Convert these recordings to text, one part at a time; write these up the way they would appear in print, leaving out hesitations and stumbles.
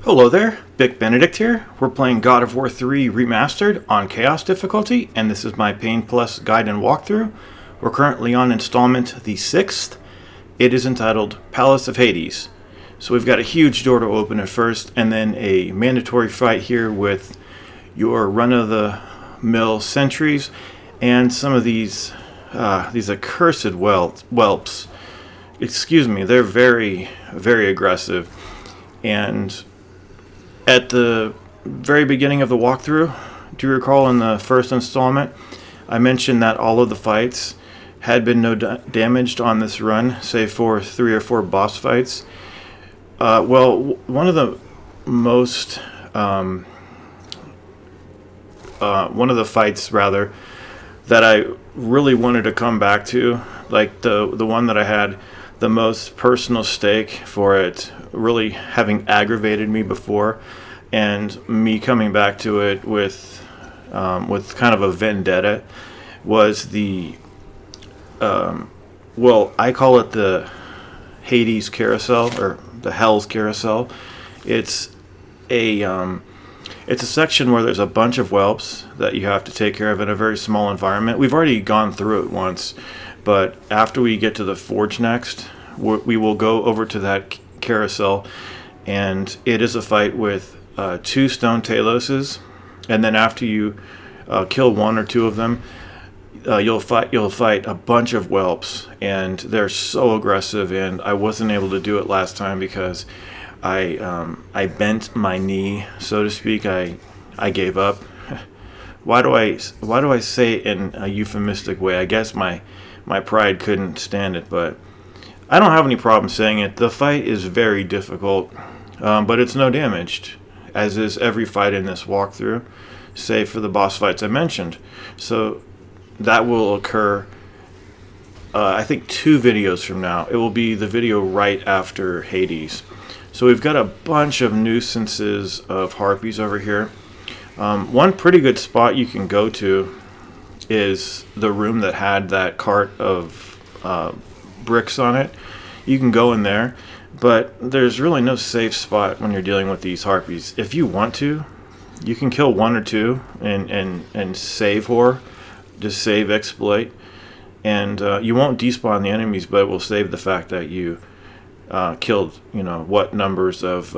Hello there, Bic Benedict here. We're playing God of War 3 Remastered on Chaos difficulty, and this is my Pain Plus guide and walkthrough. We're currently on installment the 6th. It is entitled Palace of Hades. So we've got a huge door to open at first, and then a mandatory fight here with your run-of-the-mill sentries, and some of these accursed whelps. Excuse me, they're very, very aggressive. And at the very beginning of the walkthrough, do you recall in the first installment, I mentioned that all of the fights had been damaged on this run, save for 3 or 4 boss fights. One of the fights rather that I really wanted to come back to, like the one that I had the most personal stake for it really having aggravated me before, and me coming back to it with kind of a vendetta, was the I call it the Hades carousel, or the Hell's carousel. It's a section where there's a bunch of whelps that you have to take care of in a very small environment. We've already gone through it once, but after we get to the forge next, we will go over to that carousel, and it is a fight with 2 stone taloses, and then after you kill 1 or 2 of them, you'll fight a bunch of whelps, and they're so aggressive. And I wasn't able to do it last time because I bent my knee, so to speak. I gave up. Why do I say it in a euphemistic way? I guess my pride couldn't stand it, but I don't have any problem saying it. The fight is very difficult, but it's no damaged, as is every fight in this walkthrough, save for the boss fights I mentioned. So that will occur, I think, 2 videos from now. It will be the video right after Hades. So we've got a bunch of nuisances of harpies over here. One pretty good spot you can go to is the room that had that cart of bricks on it. You can go in there, but there's really no safe spot when you're dealing with these harpies. If you want to, you can kill 1 or 2 and save whore, just save exploit, and you won't despawn the enemies, but it will save the fact that you killed what numbers of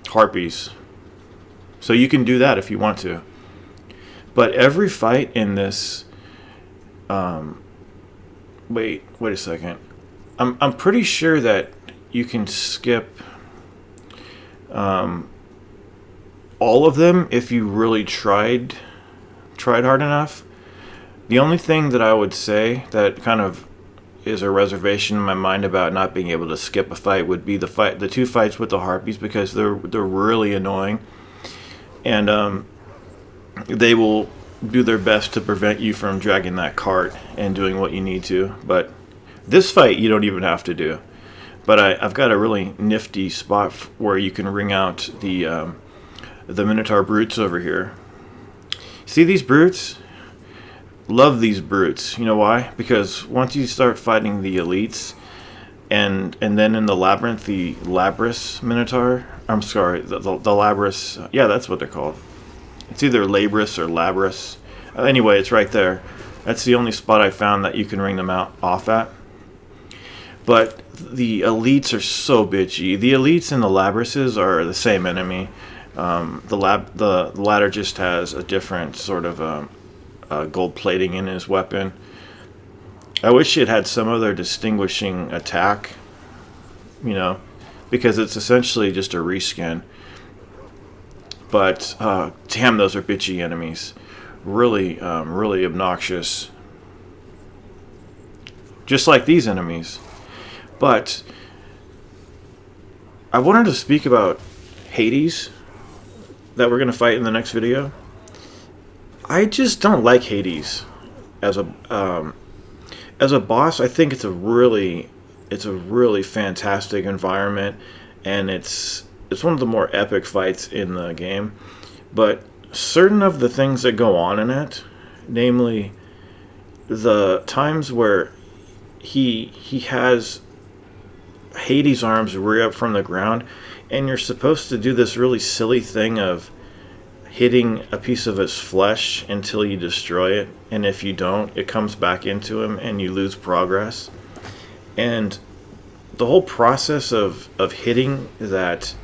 harpies. So you can do that if you want to. But every fight in this wait a second. I'm pretty sure that you can skip all of them if you really tried hard enough. The only thing that I would say that kind of is a reservation in my mind about not being able to skip a fight would be the 2 fights with the harpies, because they're really annoying, and they will do their best to prevent you from dragging that cart and doing what you need to. But this fight you don't even have to do. But I've got a really nifty spot where you can ring out the Minotaur brutes over here. See these brutes? Love these brutes. You know why? Because once you start fighting the elites, and then in the labyrinth, the Labrys Minotaur. I'm sorry, the Labrys. Yeah, that's what they're called. It's either Labrys or Labrys. Anyway, it's right there. That's the only spot I found that you can ring them off at. But the elites are so bitchy. The elites and the Labryses are the same enemy. The latter just has a different sort of gold plating in his weapon. I wish it had some other distinguishing attack, because it's essentially just a reskin. But damn, those are bitchy enemies. Really, really obnoxious. Just like these enemies. But I wanted to speak about Hades, that we're going to fight in the next video. I just don't like Hades as a boss. I think it's a really fantastic environment, and it's one of the more epic fights in the game. But certain of the things that go on in it, namely the times where he has Hades' arms rear up from the ground, and you're supposed to do this really silly thing of hitting a piece of his flesh until you destroy it, and if you don't, it comes back into him and you lose progress. And the whole process of hitting that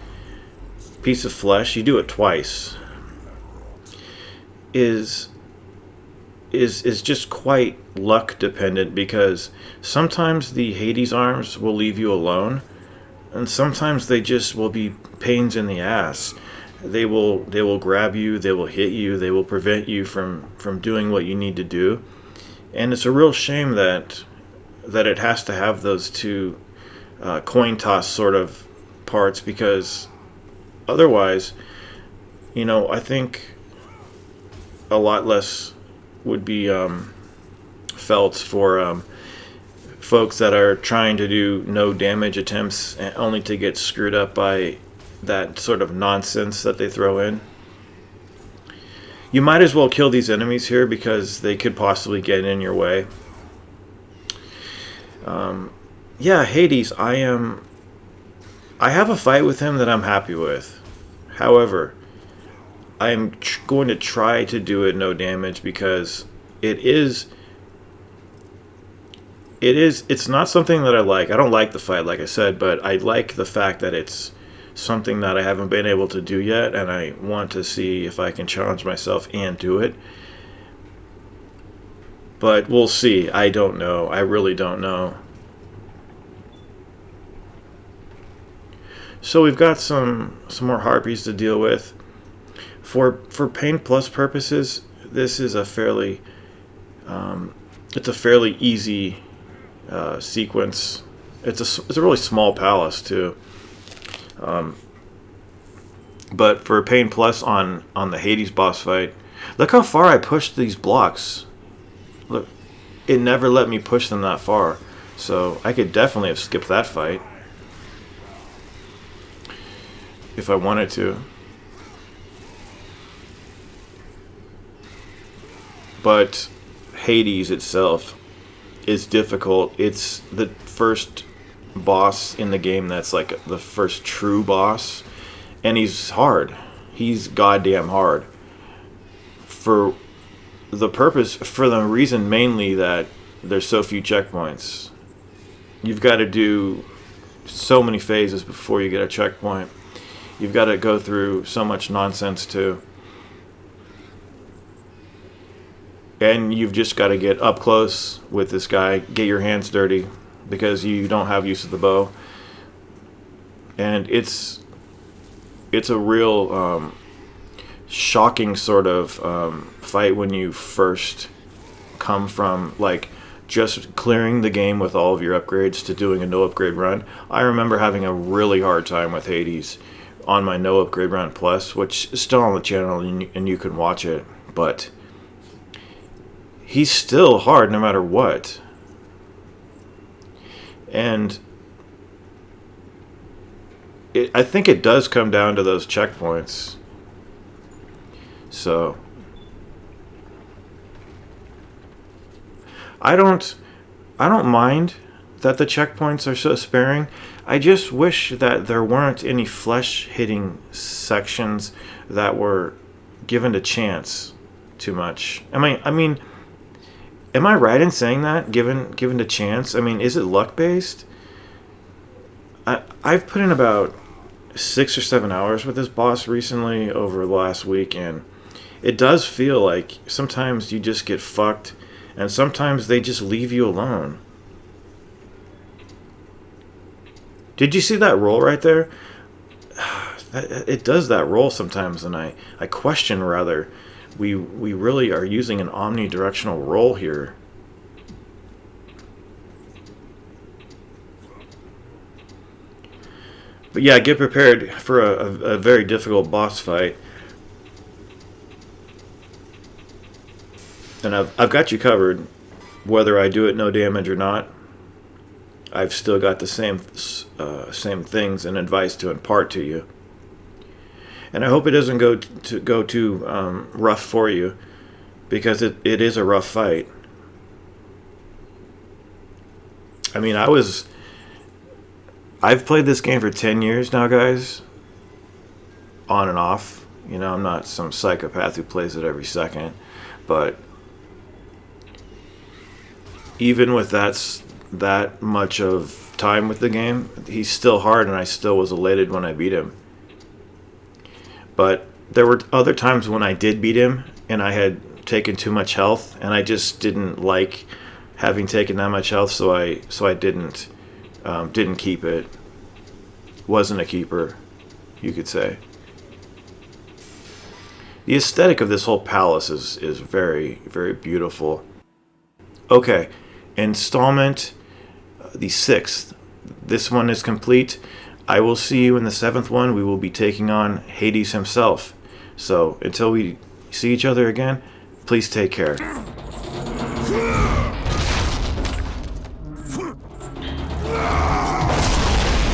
piece of flesh, you do it twice, is just quite luck dependent, because sometimes the Hades arms will leave you alone, and sometimes they just will be pains in the ass. They will grab you, they will hit you, they will prevent you from doing what you need to do. And it's a real shame that it has to have those two coin toss sort of parts, because otherwise, I think a lot less would be felt for folks that are trying to do no damage attempts only to get screwed up by that sort of nonsense that they throw in. You might as well kill these enemies here because they could possibly get in your way. Yeah, Hades, I have a fight with him that I'm happy with. However, I am going to try to do it no damage, because it's not something that I like. I don't like the fight, like I said, but I like the fact that it's something that I haven't been able to do yet, and I want to see if I can challenge myself and do it. But we'll see. I don't know. I really don't know. So we've got some more harpies to deal with. For Pain Plus purposes, this is a fairly easy sequence. It's a really small palace too. But for Pain Plus on the Hades boss fight, look how far I pushed these blocks. Look, it never let me push them that far. So I could definitely have skipped that fight if I wanted to. But Hades itself is difficult. It's the first boss in the game that's like the first true boss, and he's hard. He's goddamn hard. For the reason mainly that there's so few checkpoints. You've got to do so many phases before you get a checkpoint. You've got to go through so much nonsense too. And you've just got to get up close with this guy, get your hands dirty, because you don't have use of the bow. And it's a real shocking sort of fight when you first come from like just clearing the game with all of your upgrades to doing a no upgrade run. I remember having a really hard time with Hades on my no upgrade run plus, which is still on the channel and you can watch it, but he's still hard no matter what. And I think it does come down to those checkpoints. So I don't mind that the checkpoints are so sparing. I just wish that there weren't any flesh hitting sections that were given a chance too much. I mean, am I right in saying that? Given the chance? I mean, is it luck based? I've put in about 6 or 7 hours with this boss recently over the last week, and it does feel like sometimes you just get fucked, and sometimes they just leave you alone. Did you see that roll right there? It does that roll sometimes, and I question whether we really are using an omnidirectional roll here. But yeah, get prepared for a very difficult boss fight. And I've got you covered, whether I do it no damage or not. I've still got the same things and advice to impart to you. And I hope it doesn't go too rough for you, because it is a rough fight. I mean, I've played this game for 10 years now, guys, on and off. You know, I'm not some psychopath who plays it every second, but even with that much of time with the game, he's still hard, and I still was elated when I beat him. But there were other times when I did beat him, and I had taken too much health, and I just didn't like having taken that much health, so I didn't keep it. Wasn't a keeper, you could say. The aesthetic of this whole palace is very, very beautiful. Okay, installment the 6th. This one is complete. I will see you in the 7th one. We will be taking on Hades himself. So until we see each other again, please take care.